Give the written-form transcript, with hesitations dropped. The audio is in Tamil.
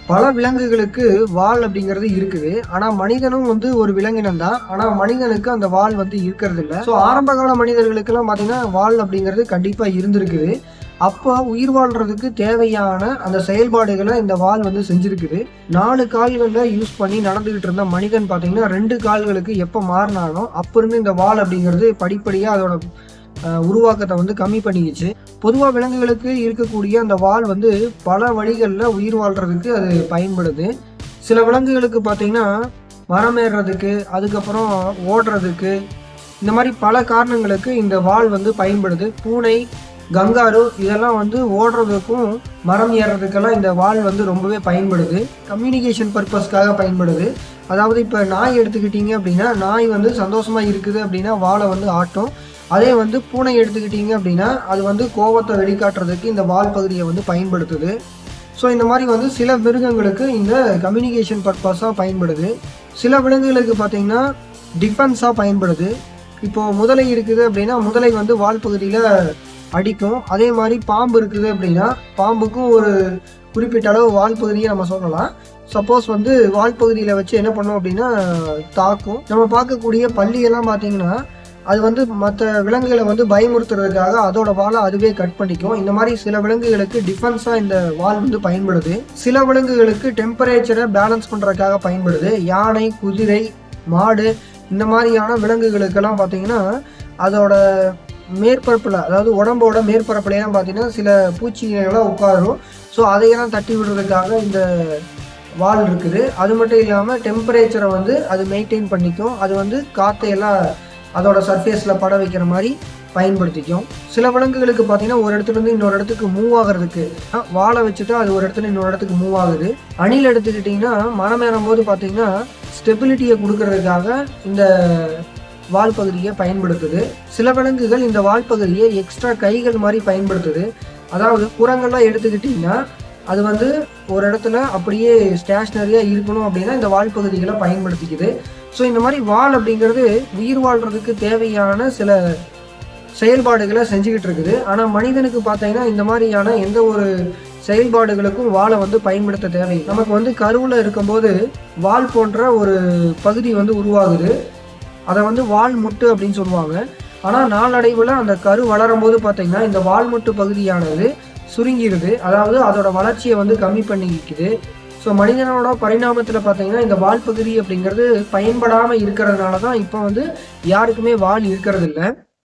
பல விலங்குகளுக்கு வால் அப்படிங்கிறது இருக்குது. ஆனா மனிதனும் ஒரு விலங்கினம் தான். ஆனா மனிதனுக்கு அந்த வால் இருக்கிறது இல்ல. ஸோ ஆரம்ப கால மனிதர்களுக்கெல்லாம் பார்த்தீங்கன்னா, வால் அப்படிங்கிறது கண்டிப்பா இருந்திருக்குது. அப்போ உயிர் வாழ்றதுக்கு தேவையான அந்த செயல்பாடுகள இந்த வால் செஞ்சிருக்குது. 4 கால்கள யூஸ் பண்ணி நடந்துகிட்டு இருந்த மனிதன் பார்த்தீங்கன்னா, 2 கால்களுக்கு எப்ப மாறுனானோ, அப்ப இருந்து இந்த வால் அப்படிங்கிறது படிப்படியா அதோட உருவாக்கத்த கம்மி பண்ணிக்கிச்சு. பொதுவா விலங்குகளுக்கு இருக்கக்கூடிய அந்த வால் பல வழிகள்ல உயிர் வாழ்றதுக்கு அது பயன்படுது. சில விலங்குகளுக்கு பார்த்தீங்கன்னா, மரம் ஏறுறதுக்கு, அதுக்கப்புறம் ஓடுறதுக்கு, இந்த மாரி பல காரணங்களுக்கு இந்த வால் பயன்படுது. பூனை, கங்காரு இதெல்லாம் ஓடுறதுக்கும், மரம் ஏறுறதுக்கெல்லாம் இந்த வால் ரொம்பவே பயன்படுது. கம்யூனிகேஷன் பர்பஸ்க்காக பயன்படுது. அதாவது இப்ப நாய் எடுத்துக்கிட்டீங்க அப்படின்னா, நாய் சந்தோஷமா இருக்குது அப்படின்னா வால ஆட்டும். அதே பூனை எடுத்துக்கிட்டீங்க அப்படின்னா, அது கோவத்தை வெளிக்காட்டுறதுக்கு இந்த வால் பகுதியை பயன்படுத்துது. ஸோ இந்த மாதிரி சில மிருகங்களுக்கு இந்த கம்யூனிகேஷன் பர்பஸாக பயன்படுது. சில விலங்குகளுக்கு பார்த்தீங்கன்னா டிஃபென்ஸாக பயன்படுது. இப்போது முதலை இருக்குது அப்படின்னா, முதலை வால் பகுதியில் அடிக்கும். அதே மாதிரி பாம்பு இருக்குது அப்படின்னா, பாம்புக்கும் ஒரு குறிப்பிட்ட அளவு வால் பகுதியை நம்ம சொல்லலாம். சப்போஸ் வால் பகுதியில் வச்சு என்ன பண்ணோம் அப்படின்னா தாக்கும். நம்ம பார்க்கக்கூடிய பல்லியெல்லாம் பார்த்தீங்கன்னா, அது மற்ற விலங்குகளை பயமுறுத்துறதுக்காக அதோட வாலை அதுவே கட் பண்ணிக்கும். இந்த மாதிரி சில விலங்குகளுக்கு டிஃபென்ஸாக இந்த வால் பயன்படுது. சில விலங்குகளுக்கு டெம்பரேச்சரை பேலன்ஸ் பண்ணுறதுக்காக பயன்படுது. யானை, குதிரை, மாடு இந்த மாதிரியான விலங்குகளுக்கெல்லாம் பார்த்தீங்கன்னா, அதோட மேற்பரப்பில், அதாவது உடம்போட மேற்பரப்புலாம் பார்த்தீங்கன்னா சில பூச்சிகள்லாம் உட்காரும். ஸோ அதையெல்லாம் தட்டி விடுறதுக்காக இந்த வால் இருக்குது. அது மட்டும் இல்லாமல் டெம்பரேச்சரை அது மெயின்டைன் பண்ணிக்கும். அது காற்றையெல்லாம் அதோட சர்ஃபேஸில் பட வைக்கிற மாதிரி பயன்படுத்திக்கும். சில விலங்குகளுக்கு பார்த்தீங்கன்னா, ஒரு இடத்துலேருந்து இன்னொரு இடத்துக்கு மூவ் ஆகிறதுக்கு வாழை வச்சுட்டு அது ஒரு இடத்துல இன்னொரு இடத்துக்கு மூவ் ஆகுது. அணில் எடுத்துக்கிட்டிங்கன்னா, மரம் ஏறும்போது பார்த்தீங்கன்னா ஸ்டெபிலிட்டியை கொடுக்கறதுக்காக இந்த வால் பகுதியை பயன்படுத்துது. சில விலங்குகள் இந்த வால் பகுதியை எக்ஸ்ட்ரா கைகள் மாதிரி பயன்படுத்துது. அதாவது குரங்கெல்லாம் எடுத்துக்கிட்டிங்கன்னா, அது ஒரு இடத்துல அப்படியே ஸ்டேஷ்னரியாக இருக்கணும் அப்படின்னா இந்த வால் பகுதிகளை பயன்படுத்திக்குது. ஸோ இந்த மாதிரி வால் அப்படிங்கிறது உயிர் வாழ்கிறதுக்கு தேவையான சில செயல்பாடுகளை செஞ்சுக்கிட்டு இருக்குது. ஆனால் மனிதனுக்கு பார்த்தீங்கன்னா, இந்த மாதிரியான எந்த ஒரு செயல்பாடுகளுக்கும் வாலை பயன்படுத்த தேவை. நமக்கு கருவில் இருக்கும்போது வால் போன்ற ஒரு பகுதி உருவாகுது. அதை வால் முட்டு அப்படின்னு சொல்லுவாங்க. ஆனால் நாளடைவில் அந்த கரு வளரும் போது பார்த்தீங்கன்னா, இந்த வால் முட்டு பகுதியானது சுருங்கிடுது. அதாவது அதோட வளர்ச்சியை கம்மி பண்ணிக்குது. ஸோ மனிதனோட பரிணாமத்தில் பார்த்தீங்கன்னா, இந்த வால் பகுதி அப்படிங்கிறது பயன்படாமல் இருக்கிறதுனால தான் இப்போ யாருக்குமே வால் இருக்கிறது இல்லை.